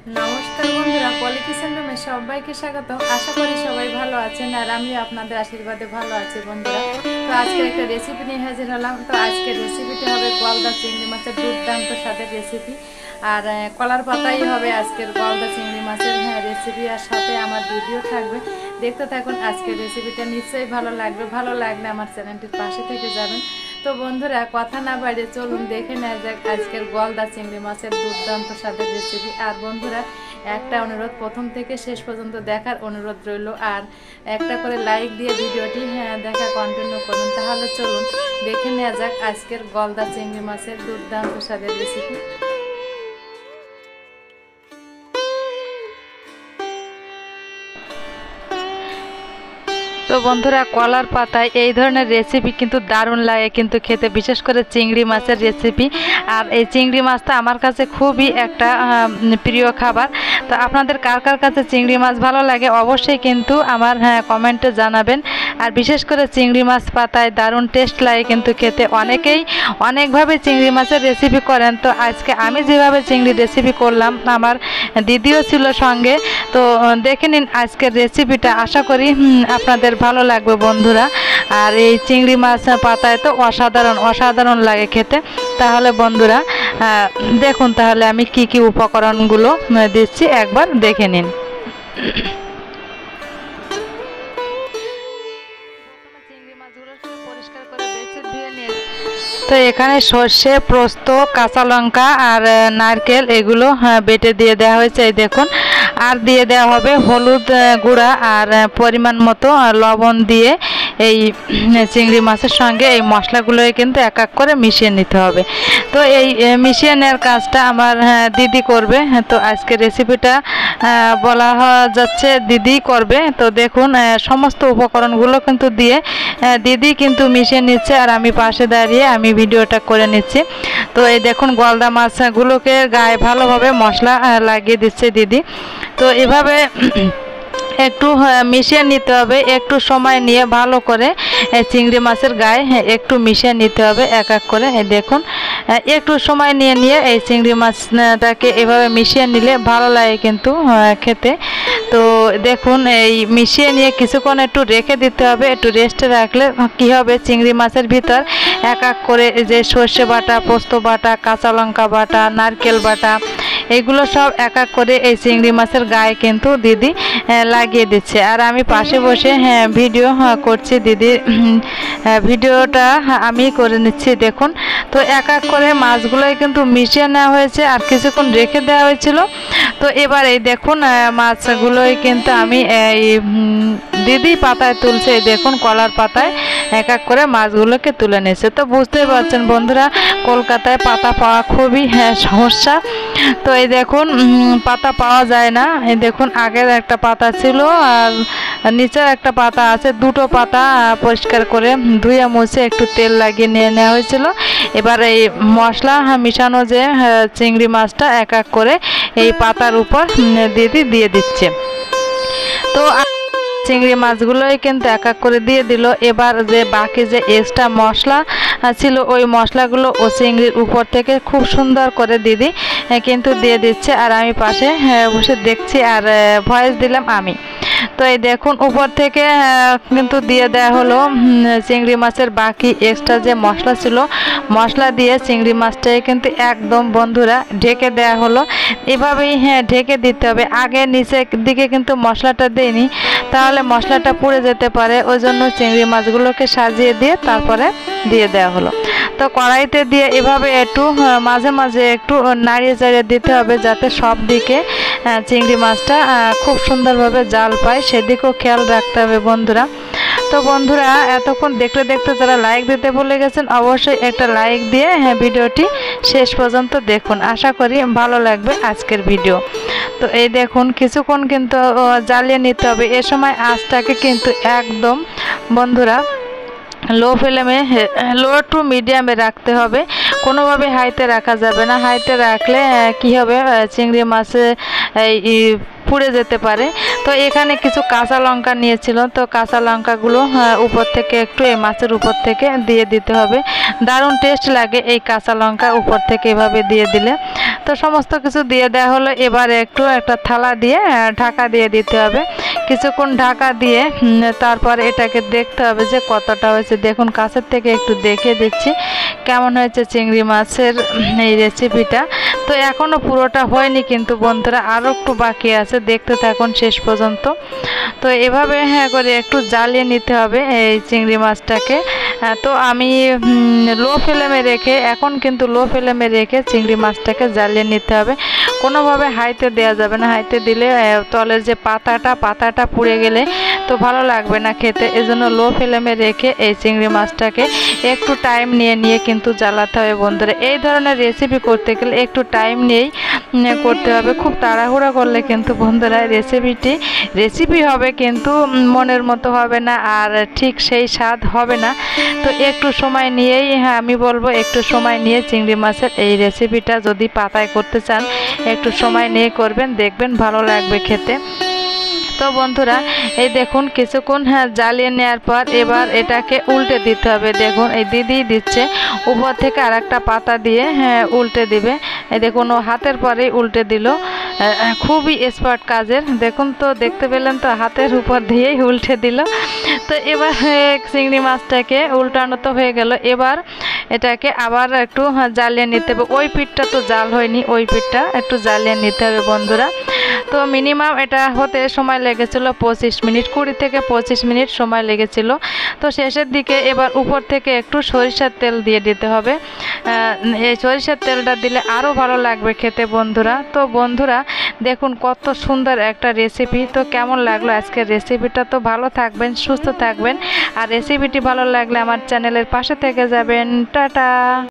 नमस्कार बंधुरा पली किचन रूमे सबाइके स्वागत। आशा करी सबाई भालो आछेन और आमिও আপনাদের आशीर्वादে ভালো আছি বন্ধুরা। তো আজকে একটা রেসিপি নিয়ে হাজির হলাম। তো আজকে রেসিপিটি হবে গলদা চিংড়ি মাছের দুর্দান্ত স্বাদের রেসিপি আর কলার পাতাই হবে আজকের গলদা চিংড়ি মাছের রেসিপি আর সাথে আমার ভিডিও থাকবে। দেখতে থাকুন আজকের রেসিপিটা, নিশ্চয়ই ভালো লাগবে। ভালো লাগলে আমার চ্যানেলটির পাশে থেকে যাবেন। তো বন্ধুরা কথা না বাড়িয়ে চলুন দেখে নেওয়া যাক আজকের গলদা চিংড়ি মাছের দুর্দান্ত স্বাদের রেসিপি। আর বন্ধুরা একটা অনুরোধ, প্রথম থেকে শেষ পর্যন্ত দেখার অনুরোধ রইল আর একটা করে লাইক দিয়ে ভিডিওটি দেখা কন্টিনিউ করুন। তাহলে চলুন দেখে নেওয়া যাক আজকের গলদা চিংড়ি মাছের দুর্দান্ত স্বাদের রেসিপি। তো বন্ধুরা কলার পাতায় এই ধরনের রেসিপি কিন্তু দারুণ লাগে কিন্তু খেতে, বিশেষ করে চিংড়ি মাছের রেসিপি। আর এই চিংড়ি মাছটা আমার কাছে খুবই একটা প্রিয় খাবার। তো আপনাদের কার কার কাছে চিংড়ি মাছ ভালো লাগে অবশ্যই কিন্তু আমার কমেন্টে জানাবেন। আর বিশেষ করে চিংড়ি মাছ পাতায় দারুণ টেস্ট লাগে কিন্তু খেতে। অনেকেই অনেকভাবে চিংড়ি মাছের রেসিপি করেন। তো আজকে আমি যেভাবে চিংড়ি রেসিপি করলাম, আমার দিদিও ছিল সঙ্গে। তো দেখে নিন আজকের রেসিপিটা, আশা করি আপনাদের ভালো লাগবে বন্ধুরা। আর এই চিংড়ি মাছ পাতায় তো অসাধারণ লাগে খেতে। তাহলে বন্ধুরা দেখুন তাহলে আমি কি কি উপকরণগুলো দিচ্ছি একবার দেখে নিন। তো এখানে সর্ষে, পোস্ত, কাঁচা লঙ্কা আর নারকেল এগুলো বেটে দিয়ে দেওয়া হয়েছে, এই দেখুন। আর দিয়ে দেওয়া হবে হলুদ গুঁড়া আর পরিমাণ মতো লবণ দিয়ে এই চিংড়ি মাছের সঙ্গে এই মশলাগুলোই কিন্তু এক এক করে মিশিয়ে নিতে হবে। তো এই মিশিয়ে নেওয়ার কাজটা আমার দিদি করবে। তো আজকে রেসিপিটা বলা যাচ্ছে দিদি করবে। তো দেখুন সমস্ত উপকরণগুলো কিন্তু দিয়ে দিদি কিন্তু মিশিয়ে নিচ্ছে আর আমি পাশে দাঁড়িয়ে আমি ভিডিওটা করে নিচ্ছি। তো এই দেখুন গলদা মাছগুলোকে গায়ে ভালোভাবে মশলা লাগিয়ে দিচ্ছে দিদি। তো এভাবে একটু মিশিয়ে নিতে হবে, একটু সময় নিয়ে ভালো করে চিংড়ি মাছের গায়ে একটু মিশিয়ে নিতে হবে এক এক করে। দেখুন একটু সময় নিয়ে এই চিংড়ি মাছটাকে এভাবে মিশিয়ে নিলে ভালো লাগে কিন্তু খেতে। তো দেখুন এই মিশিয়ে নিয়ে কিছুক্ষণ একটু রেখে দিতে হবে। একটু রেস্টে রাখলে কি হবে, চিংড়ি মাছের ভিতর এক এক করে যে সর্ষে বাটা, পোস্ত বাটা, কাঁচা লঙ্কা বাটা, নারকেল বাটা এগুলো সব এক এক করে এই চিংড়ি মাছের গায়ে কিন্তু দিদি লাগিয়ে দিচ্ছে আর আমি পাশে বসে ভিডিও করছি। দিদির ভিডিওটা আমি করে নিচ্ছি দেখুন। তো এক এক করে মাছগুলোই কিন্তু মিশিয়ে নেওয়া হয়েছে আর কিছুক্ষণ রেখে দেওয়া হয়েছিল। তো এবার এই দেখুন মাছগুলোই কিন্তু আমি এই দিদি পাতায় তুলছে, এই দেখুন কলার পাতায় এক এক করে মাছগুলোকে তুলে নিয়েছে। তো বুঝতেই পারছেন বন্ধুরা কলকাতায় পাতা পাওয়া খুবই সমস্যা। তো এই দেখুন পাতা পাওয়া যায় না। এই দেখুন আগের একটা পাতা ছিল আর নিচের একটা পাতা আছে, দুটো পাতা পরিষ্কার করে ধুয়ে মুছে একটু তেল লাগিয়ে নিয়ে নেওয়া হয়েছিল। এবার এই মশলা মিশানো যে চিংড়ি মাছটা এক এক করে এই পাতার উপর দিদি দিয়ে দিচ্ছে। তো চিংড়ি মাছগুলোই কিন্তু এক এক করে দিয়ে দিল। এবার যে বাকি যে এক্সট্রা মশলা ছিল ওই মশলাগুলো ও চিংড়ির উপর থেকে খুব সুন্দর করে দিদি কিন্তু দিয়ে দিচ্ছে আর আমি পাশে বসে দেখছি আর ভয়েস দিলাম আমি। তো এই দেখুন উপর থেকে কিন্তু দিয়ে দেওয়া হলো চিংড়ি মাছের বাকি এক্সট্রা যে মশলা ছিল, মশলা দিয়ে চিংড়ি মাছটাই কিন্তু একদম বন্ধুরা ঢেকে দেওয়া হলো। এভাবেই ঢেকে দিতে হবে। আগে নিচের দিকে কিন্তু মশলাটা দেয়নি, তাহলে মশলাটা পুড়ে যেতে পারে। ওই জন্য চিংড়ি মাছগুলোকে সাজিয়ে দিয়ে তারপরে দিয়ে দেওয়া হলো। তো কড়াইতে দিয়ে এভাবে একটু মাঝে মাঝে একটু নাড়িয়ে চাড়িয়ে দিতে হবে যাতে সব দিকে চিংড়ি মাছটা খুব সুন্দরভাবে জাল পায়, সেদিকেও খেয়াল রাখতে হবে বন্ধুরা। তো বন্ধুরা এতক্ষণ দেখতে দেখতে যারা লাইক দিতে ভুলে গেছেন অবশ্যই একটা লাইক দিয়ে ভিডিওটি শেষ পর্যন্ত দেখুন, আশা করি ভালো লাগবে আজকের ভিডিও। তো এই দেখুন কিছুক্ষণ কিন্তু জ্বালিয়ে নিতে হবে। এ সময় আঁচটাকে কিন্তু একদম বন্ধুরা লো ফ্লেমে, লো টু মিডিয়ামে রাখতে হবে, কোনোভাবে হাইতে রাখা যাবে না। হাইতে রাখলে কি হবে চিংড়ি মাছে পুড়ে যেতে পারে। তো এখানে কিছু কাঁচা লঙ্কা নিয়েছিল, তো কাঁচা লঙ্কাগুলো উপর থেকে একটু এই মাছের উপর থেকে দিয়ে দিতে হবে। দারুণ টেস্ট লাগে এই কাঁচা লঙ্কা উপর থেকে এভাবে দিয়ে দিলে। তো সমস্ত কিছু দিয়ে দেওয়া হলো। এবার একটু একটা থালা দিয়ে ঢাকা দিয়ে দিতে হবে। কিছুক্ষণ ঢাকা দিয়ে তারপর এটাকে দেখতে হবে যে কতটা হয়েছে। দেখুন কাছের থেকে একটু দেখে দিচ্ছি কেমন হয়েছে চিংড়ি মাছের এই রেসিপিটা। তো এখনও পুরোটা হয়নি কিন্তু বন্ধুরা, আরও একটু বাকি আছে, দেখতে থাকুন শেষ পর্যন্ত। তো এভাবে করে একটু জ্বালিয়ে নিতে হবে এই চিংড়ি মাছটাকে। তো আমি লো ফ্লেমে রেখে, এখন কিন্তু লো ফ্লেমে রেখে চিংড়ি মাছটাকে জ্বালিয়ে নিতে হবে। কোনোভাবে হাইতে দেওয়া যাবে না, হাইতে দিলে তলের যে পাতাটা পুড়ে গেলে তো ভালো লাগবে না খেতে। এজন্য লো ফ্লেমে রেখে এই চিংড়ি মাছটাকে একটু টাইম নিয়ে কিন্তু জ্বালাতে হবে বন্ধুরা। এই ধরনের রেসিপি করতে গেলে একটু টাইম নিয়েই করতে হবে। খুব তাড়াহুড়া করলে কিন্তু বন্ধুরা রেসিপি হবে কিন্তু মনের মতো হবে না, আর ঠিক সেই স্বাদ হবে না। তো একটু সময় নিয়েই, আমি বলবো একটু সময় নিয়ে চিংড়ি মাছের এই রেসিপিটা যদি পাতায় করতে চান একটু সময় নিয়ে করবেন, দেখবেন ভালো লাগবে খেতে। তো বন্ধুরা এই দেখুন কিছুক্ষণ জ্বালিয়ে নেওয়ার পর এবার এটাকে উল্টে দিতে হবে। দেখুন এই দিদি দিচ্ছে উপর থেকে আর একটা পাতা দিয়ে উল্টে দিবে। এই দেখুন ও হাতের পরেই উল্টে দিল, খুবই এক্সপার্ট কাজের। দেখুন তো দেখতে পেলেন তো হাতের উপর দিয়েই উল্টে দিল। তো এবার চিংড়ি মাছটাকে উল্টানো তো হয়ে গেল। এবার এটাকে আবার একটু জ্বালিয়ে নিতে হবে। ওই পিঠটা তো জাল হয়নি, ওই পিঠটা একটু জ্বালিয়ে নিতে হবে বন্ধুরা। তো মিনিমাম এটা হতে সময় লেগেছিল 25 মিনিট, 20 থেকে 25 মিনিট সময় লেগেছিল। তো শেষের দিকে এবার উপর থেকে একটু সরিষার তেল দিয়ে দিতে হবে। এই সরিষার তেলটা দিলে আরও ভালো লাগবে খেতে বন্ধুরা। তো বন্ধুরা দেখুন কত সুন্দর একটা রেসিপি। তো কেমন লাগলো আজকের রেসিপিটা? তো ভালো থাকবেন, সুস্থ থাকবেন, আর রেসিপিটি ভালো লাগলে আমার চ্যানেলের পাশে থেকে যাবেন। টাটা।